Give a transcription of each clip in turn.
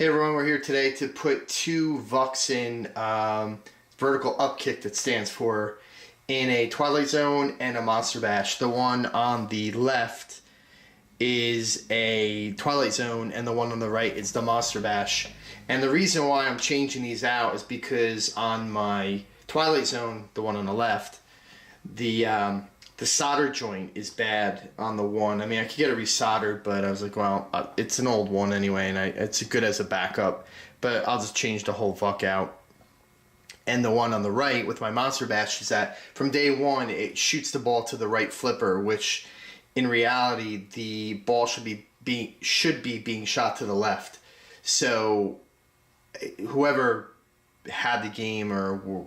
Hey everyone, we're here today to put two VUKs in vertical upkick that stands for in a Twilight Zone and a Monster Bash. The one on the left is a Twilight Zone and the one on the right is the Monster Bash. And the reason why I'm changing these out is because on my Twilight Zone, the one on the left, the solder joint is bad on the one. I mean, I could get it resoldered, but I was like, well, it's an old one anyway, and it's good as a backup, but I'll just change the whole VUK out. And the one on the right with my Monster Bash is that from day one, it shoots the ball to the right flipper, which in reality, the ball should be being shot to the left. So whoever had the game, or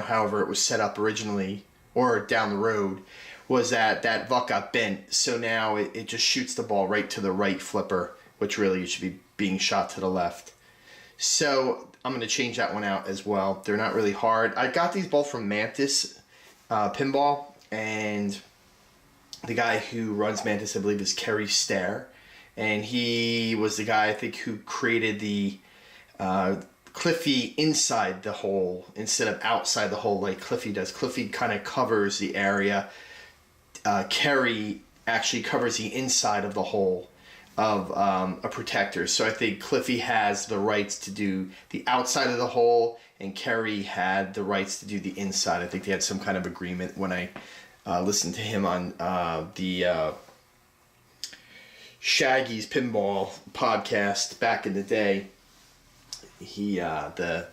however it was set up originally or down the road, was that VUK got bent, so now it just shoots the ball right to the right flipper, which really should be being shot to the left. So I'm going to change that one out as well. They're not really hard. I got these both from Mantis Pinball, and the guy who runs Mantis, I believe, is Kerry Stair, and he was the guy, I think, who created the Cliffy inside the hole instead of outside the hole like Cliffy does. Cliffy kind of covers the area. Kerry actually covers the inside of the hole of a protector. So I think Cliffy has the rights to do the outside of the hole, and Kerry had the rights to do the inside. I think they had some kind of agreement when I listened to him on the Shaggy's Pinball podcast back in the day. He the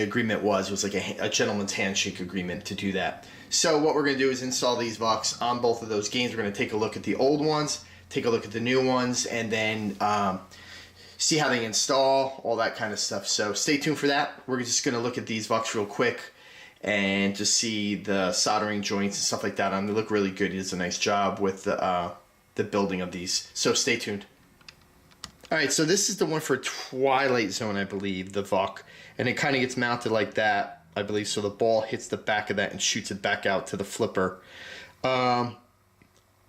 agreement was like a gentleman's handshake agreement to do that. So what we're going to do is install these VUKs on both of those games. We're going to take a look at the old ones, take a look at the new ones, and then see how they install, all that kind of stuff. So stay tuned for that. We're just going to look at these VUKs real quick and just see the soldering joints and stuff like that. They look really good. He does a nice job with the building of these. So stay tuned. Alright, so this is the one for Twilight Zone, I believe, the VUK. And it kind of gets mounted like that, I believe. So the ball hits the back of that and shoots it back out to the flipper. I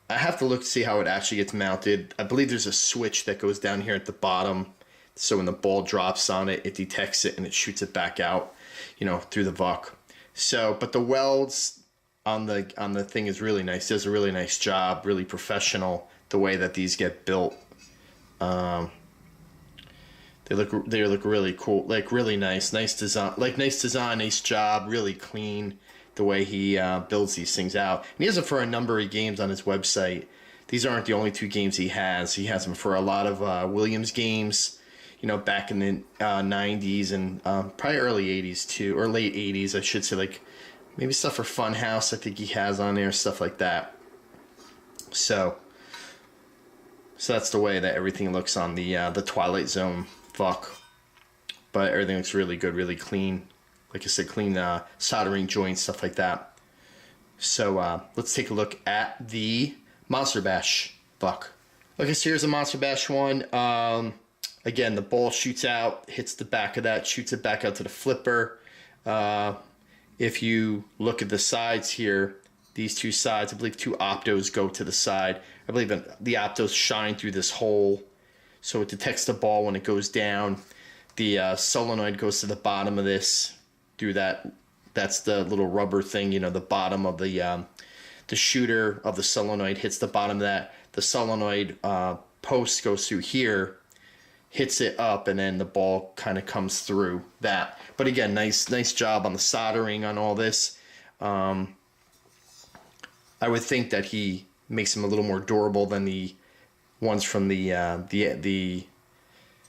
have to look to see how it actually gets mounted. I believe there's a switch that goes down here at the bottom. So when the ball drops on it, it detects it and it shoots it back out, through the VUK. So, but the welds on the thing is really nice. It does a really nice job, really professional, the way that these get built. They look really cool, like really nice design, nice job, really clean the way he builds these things out. And he has them for a number of games on his website. These aren't the only two games he has. He has them for a lot of Williams games, back in the 90s and probably early 80s too, or late 80s, I should say, like maybe stuff for Funhouse. I think he has on there, stuff like that. So that's the way that everything looks on the Twilight Zone VUK. But everything looks really good, really clean. Like I said, clean soldering joints, stuff like that. So let's take a look at the Monster Bash VUK. Okay, so here's a Monster Bash one. Again, the ball shoots out, hits the back of that, shoots it back out to the flipper. If you look at the sides here, these two sides, I believe two optos go to the side. I believe the optos shine through this hole, so it detects the ball when it goes down. The solenoid goes to the bottom of this through that. That's the little rubber thing, the bottom of the shooter of the solenoid hits the bottom of that. The solenoid post goes through here, hits it up, and then the ball kind of comes through that. But again, nice job on the soldering on all this. I would think that he makes them a little more durable than the ones from the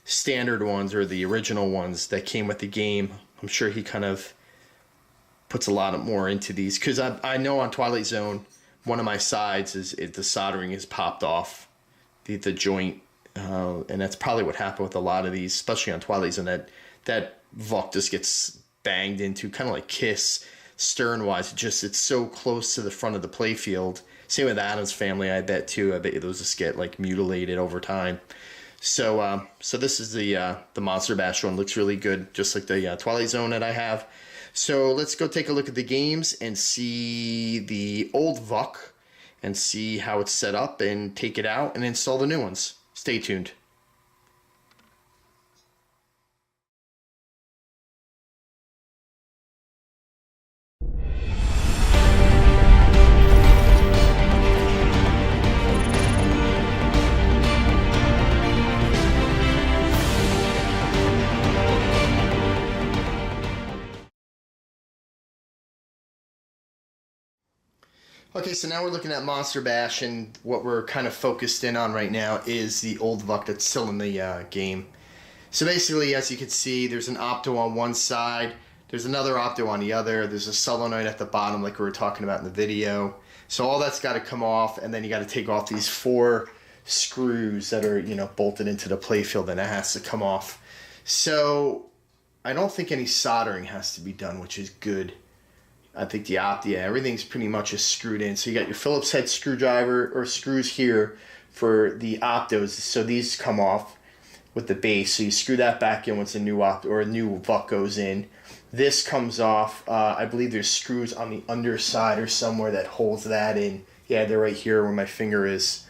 standard ones or the original ones that came with the game. I'm sure he kind of puts a lot more into these, because I know on Twilight Zone, one of my sides is the soldering is popped off, the joint, and that's probably what happened with a lot of these, especially on Twilight Zone. That VUK just gets banged into, kind of like Kiss. Stern-wise, it's so close to the front of the playfield. Same with Adam's Family, I bet too. I bet those just get like mutilated over time. So this is the Monster Bash one. Looks really good, just like the Twilight Zone that I have. So let's go take a look at the games and see the old VUK and see how it's set up and take it out and install the new ones. Stay tuned. Okay, so now we're looking at Monster Bash, and what we're kind of focused in on right now is the old VUK that's still in the game. So basically, as you can see, there's an opto on one side, there's another opto on the other, there's a solenoid at the bottom like we were talking about in the video. So all that's got to come off, and then you got to take off these 4 screws that are, you know, bolted into the playfield, and that has to come off. So I don't think any soldering has to be done, which is good. I think the everything's pretty much just screwed in. So you got your Phillips head screwdriver or screws here for the optos. So these come off with the base. So you screw that back in once a new opt or a new VUK goes in. This comes off. I believe there's screws on the underside or somewhere that holds that in. Yeah, they're right here where my finger is.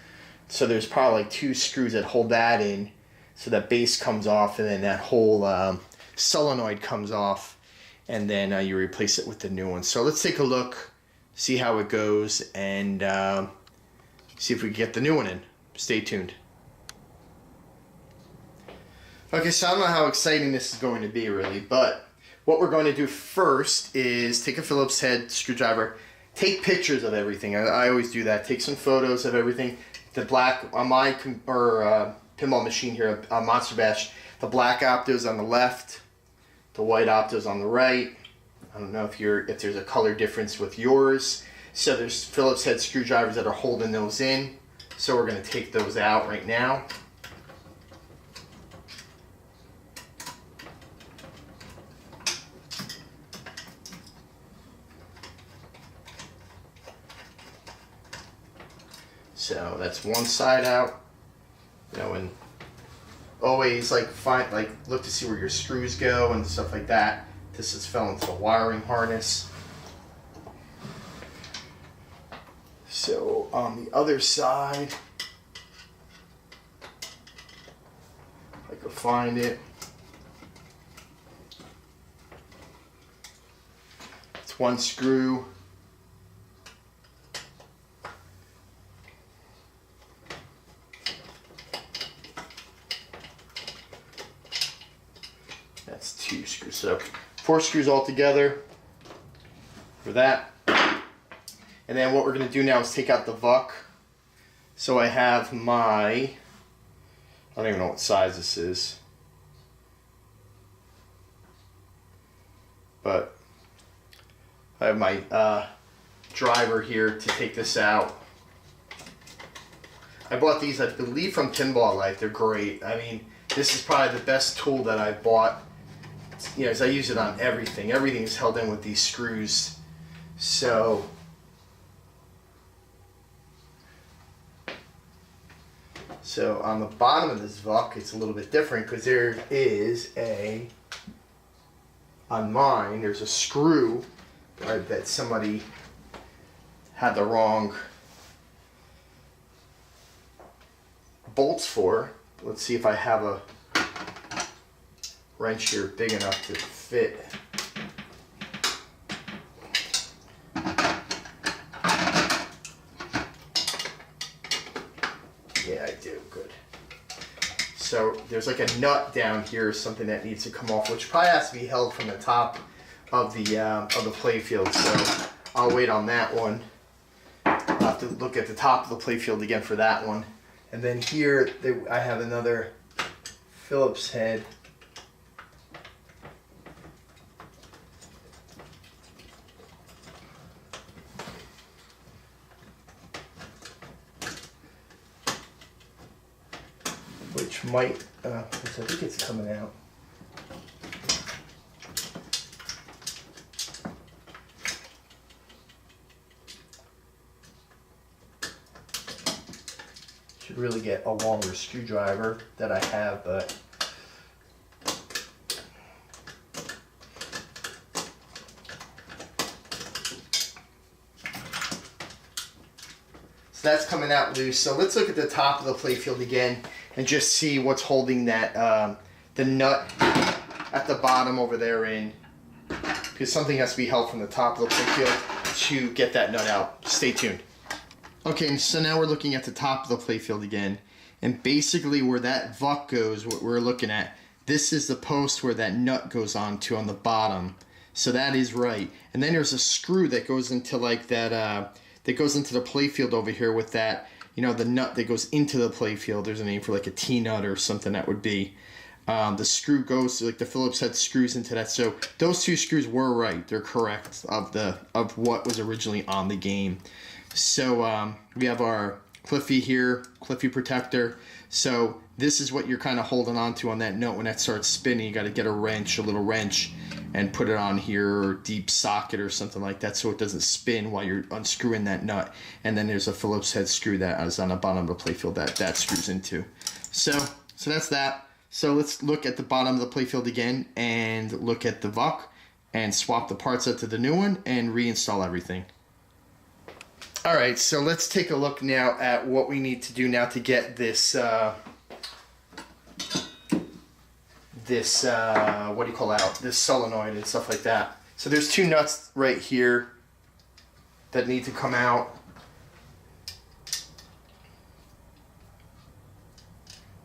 So there's probably like 2 screws that hold that in. So that base comes off, and then that whole solenoid comes off. And then you replace it with the new one. So let's take a look, see how it goes, and see if we can get the new one in. Stay tuned. Okay, so I don't know how exciting this is going to be really, but what we're going to do first is take a Phillips head screwdriver, take pictures of everything. I always do that. Take some photos of everything. The black on my pinball machine here, Monster Bash, the black optos on the left, the white optos on the right. I don't know if there's a color difference with yours. So there's Phillips head screwdrivers that are holding those in. So we're going to take those out right now. So that's one side out. You know, and always look to see where your screws go and stuff like that. This has fell into the wiring harness. So on the other side, if I could find it, it's one screw. That's 2 screws. So 4 screws all together for that. And then what we're going to do now is take out the VUK. So I have I don't even know what size this is. But I have my driver here to take this out. I bought these, I believe, from Pinball Life. They're great. I mean, this is probably the best tool that I bought. You know, as I use it on everything. Everything is held in with these screws. So on the bottom of this VUK, it's a little bit different because there is on mine, there's a screw, right, that somebody had the wrong bolts for. Let's see if I have a wrench here big enough to fit. Yeah, I do. Good. So there's like a nut down here or something that needs to come off, which probably has to be held from the top of the playfield. So I'll wait on that one. I'll have to look at the top of the playfield again for that one. And then here I have another Phillips head. Which might, I think it's coming out. Should really get a longer screwdriver that I have, but so that's coming out loose. So let's look at the top of the playfield again and just see what's holding that the nut at the bottom over there in, because something has to be held from the top of the playfield to get that nut out. Stay tuned. Okay, so now we're looking at the top of the playfield again, and basically where that VUK goes, what we're looking at, this is the post where that nut goes onto on the bottom. So that is right. And then there's a screw that goes into like that that goes into the playfield over here with that, you know, the nut that goes into the playfield. There's a name for like a T-nut or something that would be. The screw goes, like the Phillips head screws into that. So those two screws were right. They're correct of what was originally on the game. So we have our Cliffy here, Cliffy protector. So this is what you're kind of holding on to on that nut when that starts spinning. You got to get a wrench, a little wrench, and put it on here, or deep socket or something like that, so it doesn't spin while you're unscrewing that nut. And then there's a Phillips head screw that is on the bottom of the playfield that screws into. So that's that. So let's look at the bottom of the playfield again and look at the VUK and swap the parts out to the new one and reinstall everything. Alright, so let's take a look now at what we need to do now to get this, what do you call out, this solenoid and stuff like that. So there's two nuts right here that need to come out.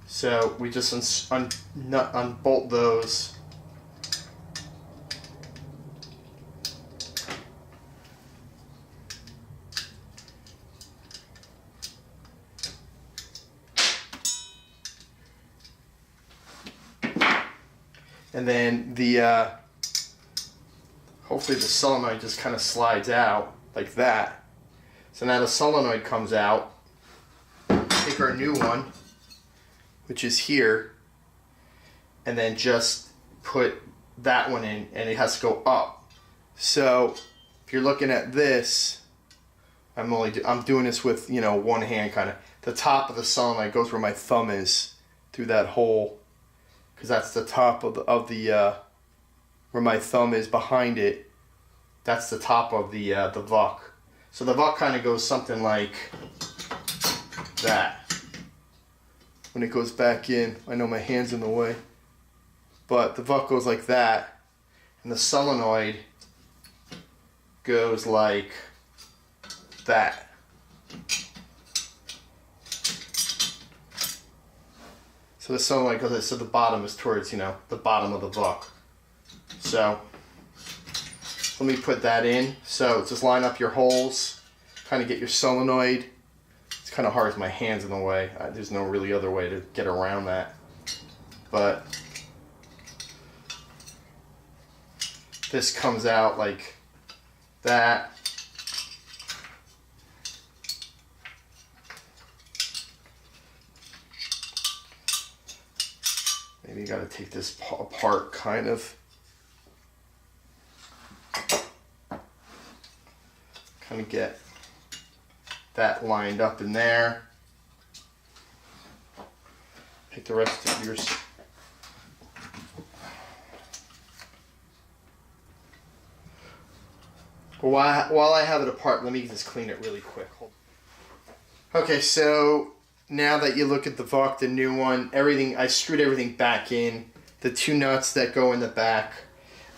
So we just unbolt those. And then the hopefully the solenoid just kind of slides out like that. So now the solenoid comes out. Take our new one, which is here, and then just put that one in, and it has to go up. So if you're looking at this, I'm doing this with, you know, one hand kind of. The top of the solenoid goes where my thumb is, through that hole, because that's the top of the where my thumb is behind it. That's the top of the VUK. So the VUK kind of goes something like that. When it goes back in, I know my hand's in the way, but the VUK goes like that, and the solenoid goes like that. So the solenoid goes, so the bottom is towards, you know, the bottom of the VUK. So let me put that in. So just line up your holes, kind of get your solenoid. It's kind of hard with my hands in the way. There's no really other way to get around that. But this comes out like that. Maybe you got to take this apart, kind of. Kind of get that lined up in there. Take the rest of yours. While I have it apart, let me just clean it really quick. Okay, so now that you look at the VUK, the new one, everything, I screwed everything back in. The two nuts that go in the back,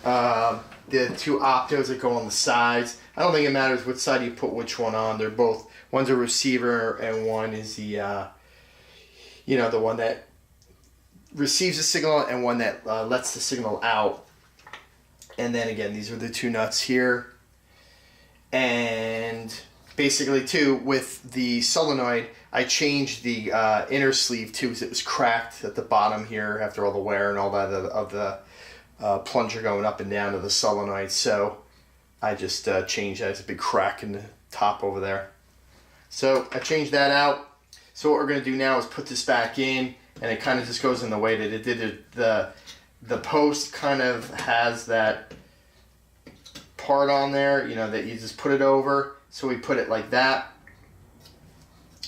the two optos that go on the sides. I don't think it matters which side you put which one on. They're both, one's a receiver and one is the, you know, the one that receives the signal and one that lets the signal out. And then again, these are the two nuts here. And basically too, with the solenoid, I changed the inner sleeve too, because it was cracked at the bottom here after all the wear and all that of the plunger going up and down to the solenoid. So I just changed that. There's a big crack in the top over there. So I changed that out. So what we're going to do now is put this back in, and it kind of just goes in the way that it did. The post kind of has that part on there, you know, that you just put it over. So we put it like that.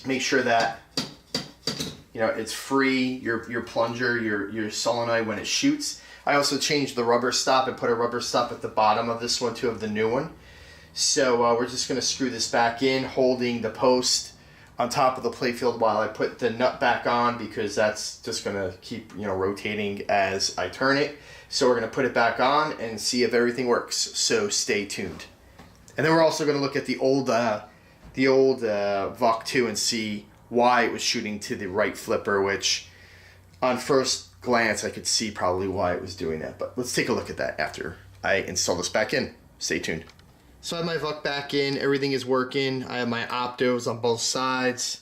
Make sure that, you know, it's free, your plunger, your solenoid when it shoots. I also changed the rubber stop and put a rubber stop at the bottom of this one too, of the new one. So we're just going to screw this back in, holding the post on top of the playfield while I put the nut back on, because that's just going to keep, you know, rotating as I turn it. So we're going to put it back on and see if everything works. So stay tuned. And then we're also going to look at the old VUK 2 and see why it was shooting to the right flipper, which on first glance I could see probably why it was doing that. But let's take a look at that after I install this back in. Stay tuned. So I have my VUK back in, everything is working. I have my optos on both sides,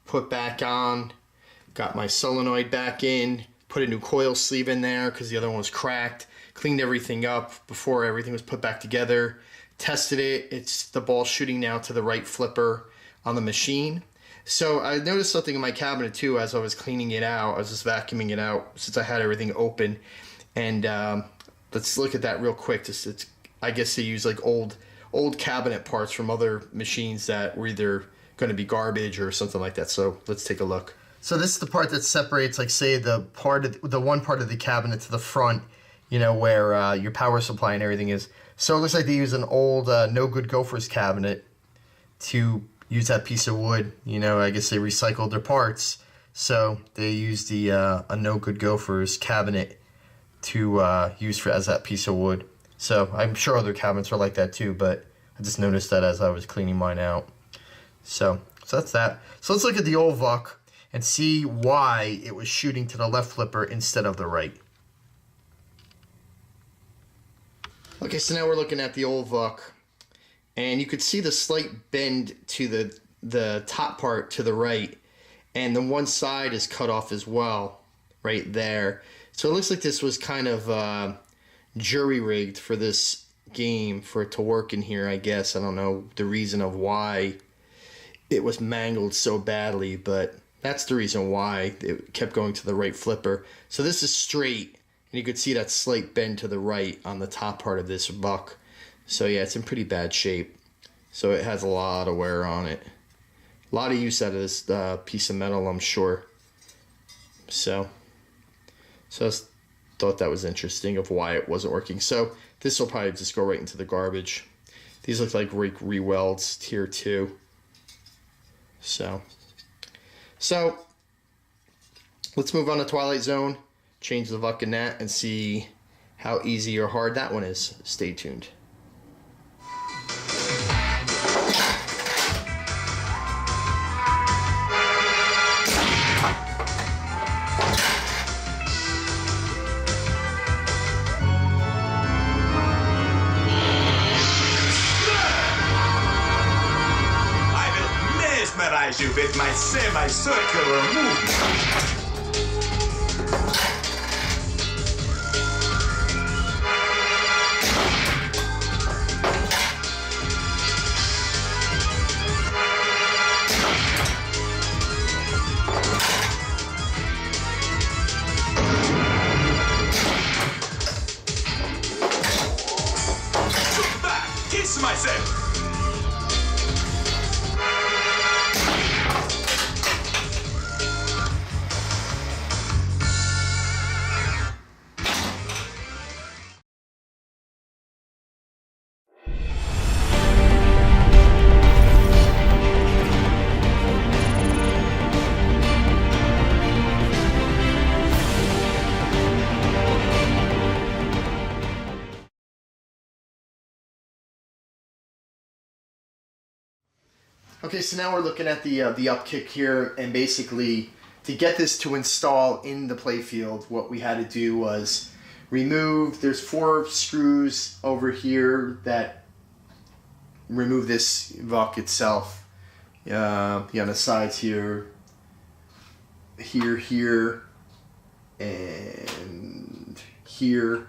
put back on, got my solenoid back in, put a new coil sleeve in there because the other one was cracked, cleaned everything up before everything was put back together, tested it, it's the ball shooting now to the right flipper on the machine. So I noticed something in my cabinet too as I was cleaning it out. I was just vacuuming it out since I had everything open. And let's look at that real quick. I guess they use like old cabinet parts from other machines that were either going to be garbage or something like that. So let's take a look. So this is the part that separates, like, say, the one part of the cabinet to the front, you know, where your power supply and everything is. So it looks like they use an old No Good Gophers cabinet to use that piece of wood. You know, I guess they recycled their parts, so they used a No Good Gophers cabinet to use as that piece of wood. So I'm sure other cabinets are like that too, but I just noticed that as I was cleaning mine out. So that's that. So let's look at the old VUK and see why it was shooting to the left flipper instead of the right. Okay, so now we're looking at the old VUK, and you could see the slight bend to the top part to the right, and the one side is cut off as well, right there. So it looks like this was kind of jury-rigged for this game for it to work in here, I guess. I don't know the reason of why it was mangled so badly, but that's the reason why it kept going to the right flipper. So this is straight, and you could see that slight bend to the right on the top part of this VUK. So yeah, it's in pretty bad shape. So it has a lot of wear on it. A lot of use out of this piece of metal, I'm sure. So I thought that was interesting of why it wasn't working. So this will probably just go right into the garbage. These look like re-welds, tier 2. So let's move on to Twilight Zone, change the VUK in that, and see how easy or hard that one is. Stay tuned. You with my semi-circular movement. Look back, kiss myself. Okay, so now we're looking at the upkick here, and basically to get this to install in the playfield, what we had to do was remove, there's 4 screws over here that remove this VUK itself. On the sides here, here, and here,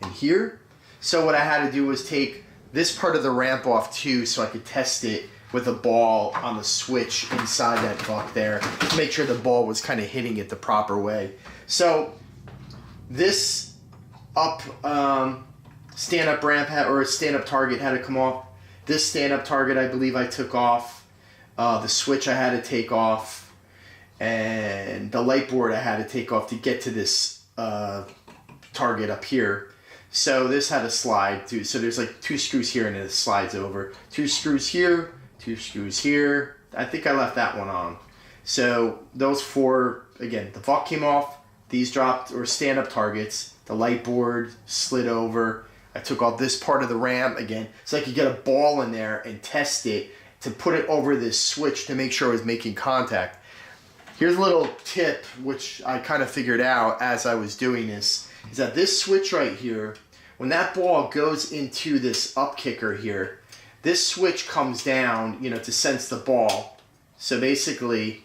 and here. So what I had to do was take this part of the ramp off too, so I could test it with a ball on the switch inside that VUK there to make sure the ball was kind of hitting it the proper way. So this stand-up ramp or a stand-up target had to come off. This stand-up target, I believe I took off. The switch I had to take off, and the light board I had to take off to get to this target up here. So this had to slide too. So there's like 2 screws here, and it slides over. 2 screws here. 2 screws here. I think I left that one on. So those 4, again, the VUK came off, these dropped, or stand-up targets, the light board slid over. I took off this part of the ramp again, so I could get a ball in there and test it to put it over this switch to make sure it was making contact. Here's a little tip, which I kind of figured out as I was doing this, is that this switch right here, when that ball goes into this up kicker here, this switch comes down, you know, to sense the ball. So basically,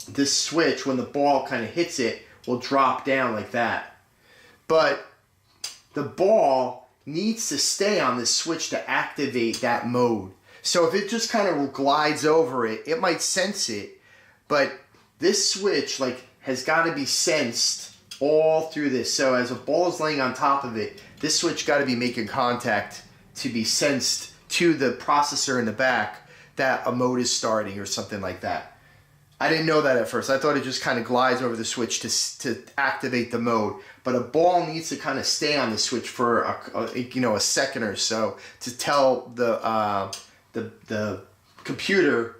this switch, when the ball kind of hits it, will drop down like that. But the ball needs to stay on this switch to activate that mode. So if it just kind of glides over it, it might sense it. But this switch, like, has got to be sensed all through this. So as a ball is laying on top of it, this switch got to be making contact to be sensed to the processor in the back that a mode is starting or something like that. I didn't know that at first. I thought it just kind of glides over the switch to activate the mode. But a ball needs to kind of stay on the switch for a second or so to tell the computer,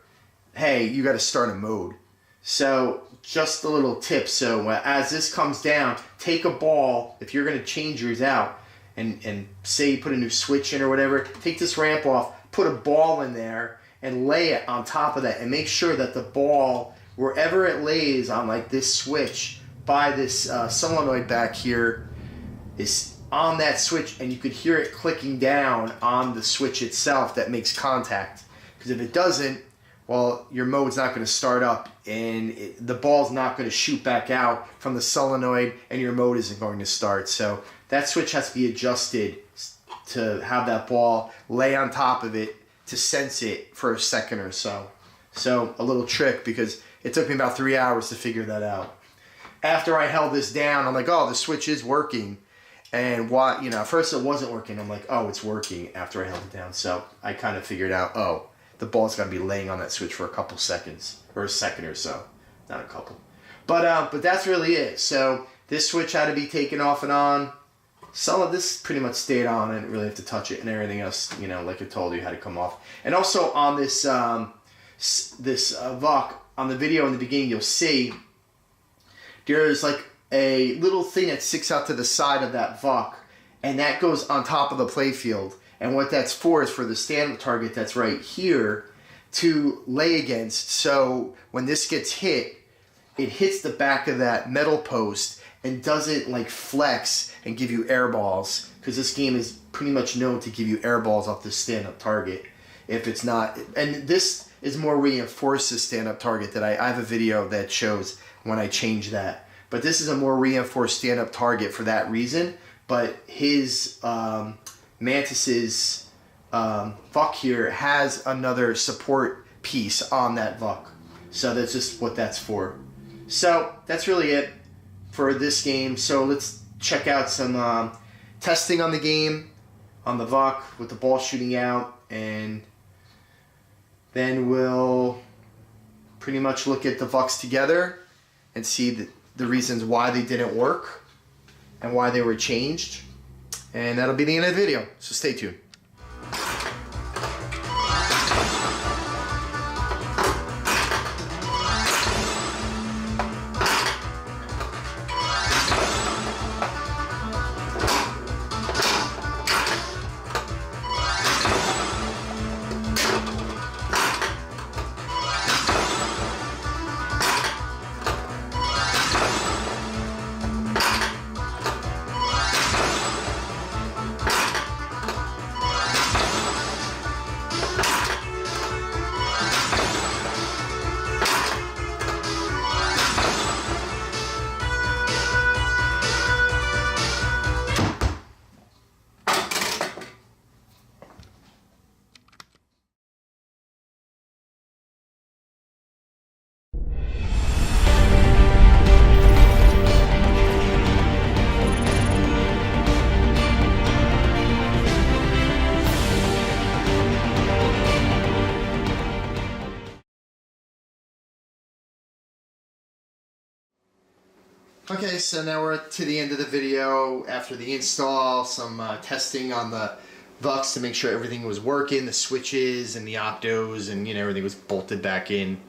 hey, you got to start a mode. So just a little tip. So as this comes down, take a ball, if you're going to change yours out, and say you put a new switch in or whatever, take this ramp off, put a ball in there, and lay it on top of that, and make sure that the ball, wherever it lays on like this switch by this solenoid back here, is on that switch, and you could hear it clicking down on the switch itself that makes contact. Because if it doesn't, well, your mode's not going to start up, and the ball's not going to shoot back out from the solenoid, and your mode isn't going to start. So that switch has to be adjusted to have that ball lay on top of it to sense it for a second or so. So a little trick, because it took me about 3 hours to figure that out. After I held this down, I'm like, oh, the switch is working. And why, at first it wasn't working. I'm like, oh, it's working after I held it down. So I kind of figured out, oh, the ball's got to be laying on that switch for a couple seconds, or a second or so. Not a couple. But that's really it. So this switch had to be taken off and on. Some of this pretty much stayed on. I didn't really have to touch it, and everything else, like I told you, had to come off. And also on this VUK, on the video in the beginning, you'll see there's like a little thing that sticks out to the side of that VUK, and that goes on top of the playfield. And what that's for is for the stand-up target that's right here to lay against. So when this gets hit, it hits the back of that metal post and doesn't like flex and give you air balls, because this game is pretty much known to give you air balls off the stand-up target if it's not. And this is more reinforced the stand-up target that I have a video that shows when I change that. But this is a more reinforced stand-up target for that reason. But his Mantis's VUK here has another support piece on that VUK. So that's just what that's for. So that's really it for this game. So let's check out some testing on the game, on the VUK with the ball shooting out, and then we'll pretty much look at the VUKs together and see the reasons why they didn't work and why they were changed. And that'll be the end of the video, so stay tuned. Okay, so now we're to the end of the video. After the install, some testing on the VUKs to make sure everything was working, the switches and the octos, and everything was bolted back in,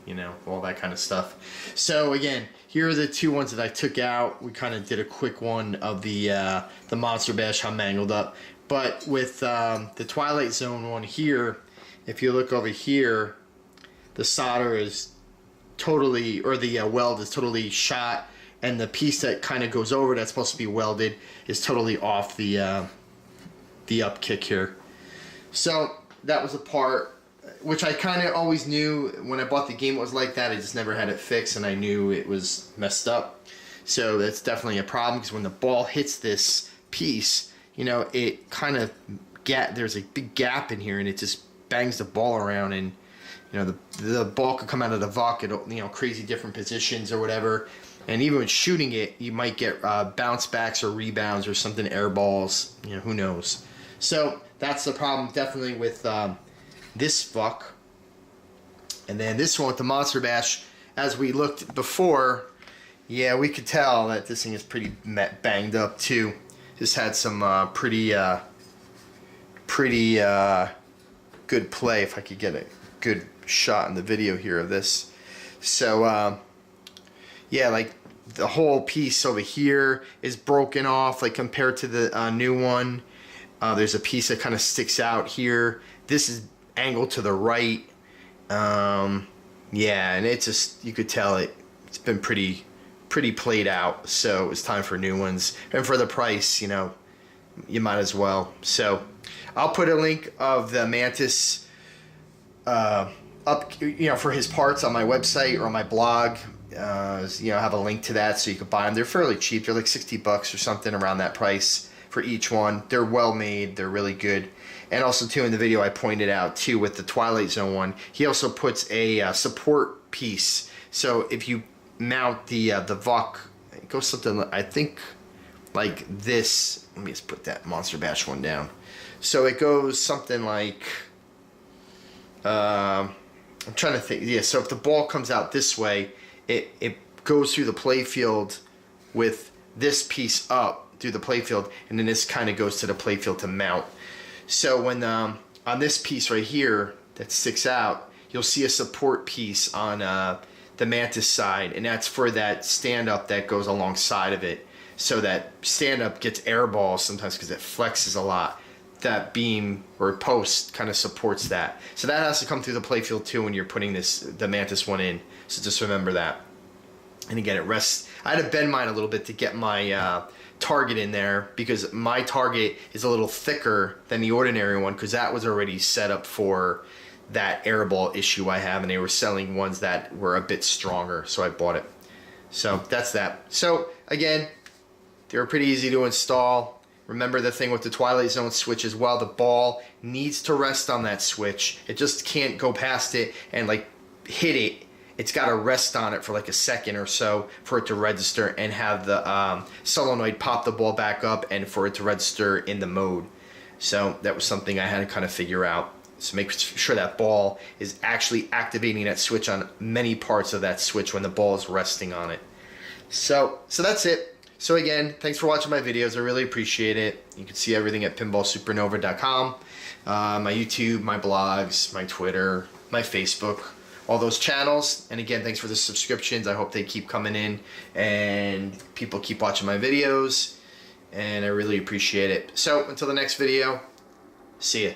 all that kind of stuff. So again, here are the two ones that I took out. We kind of did a quick one of the Monster Bash, how mangled up. But with the Twilight Zone one here, if you look over here, the solder is totally, or the weld is totally shot, and the piece that kind of goes over that's supposed to be welded is totally off the up kick here. So that was a part which I kind of always knew when I bought the game it was like that. I just never had it fixed, and I knew it was messed up. So that's definitely a problem, because when the ball hits this piece, you know, it kind of there's a big gap in here, and it just bangs the ball around, and you know the ball could come out of the VUK at, you know, crazy different positions or whatever. And even when shooting it, you might get bounce backs or rebounds or something, air balls, you know, who knows. So that's the problem definitely with this VUK. And then this one with the Monster Bash, as we looked before, yeah, we could tell that this thing is pretty banged up too. Just had some pretty good play, if I could get a good shot in the video here of this. So yeah, like the whole piece over here is broken off, like compared to the new one. There's a piece that kind of sticks out here. This is angled to the right. Yeah, and it's just, you could tell it's been pretty played out. So it's time for new ones, and for the price, you know, you might as well. So I'll put a link of the Mantis up, you know, for his parts on my website or on my blog. You know, I have a link to that, so you can buy them. They're fairly cheap. They're like $60 or something, around that price for each one. They're well made. They're really good. And also too, in the video I pointed out too, with the Twilight Zone one, he also puts a support piece. So if you mount the VUK, it goes something, I think, like this. Let me just put that Monster Bash one down. So it goes something like, I'm trying to think. Yeah, so if the ball comes out this way, it goes through the playfield with this piece up through the playfield, and then this kind of goes to the playfield to mount. So when on this piece right here that sticks out, you'll see a support piece on the Mantis side, and that's for that stand-up that goes alongside of it. So that stand-up gets air balls sometimes because it flexes a lot. That beam or post kind of supports that. So that has to come through the playfield too when you're putting the Mantis one in. So just remember that. And again, it rests. I had to bend mine a little bit to get my target in there, because my target is a little thicker than the ordinary one, because that was already set up for that airball issue I have, and they were selling ones that were a bit stronger, so I bought it. So that's that. So again, they were pretty easy to install. Remember the thing with the Twilight Zone switch as well, the ball needs to rest on that switch. It just can't go past it and like hit it. It's got to rest on it for like a second or so for it to register and have the solenoid pop the ball back up and for it to register in the mode. So that was something I had to kind of figure out. So make sure that ball is actually activating that switch on many parts of that switch when the ball is resting on it. So that's it. So again, thanks for watching my videos. I really appreciate it. You can see everything at pinballsupernova.com. My YouTube, my blogs, my Twitter, my Facebook, all those channels. And again, thanks for the subscriptions. I hope they keep coming in and people keep watching my videos. And I really appreciate it. So until the next video, see ya.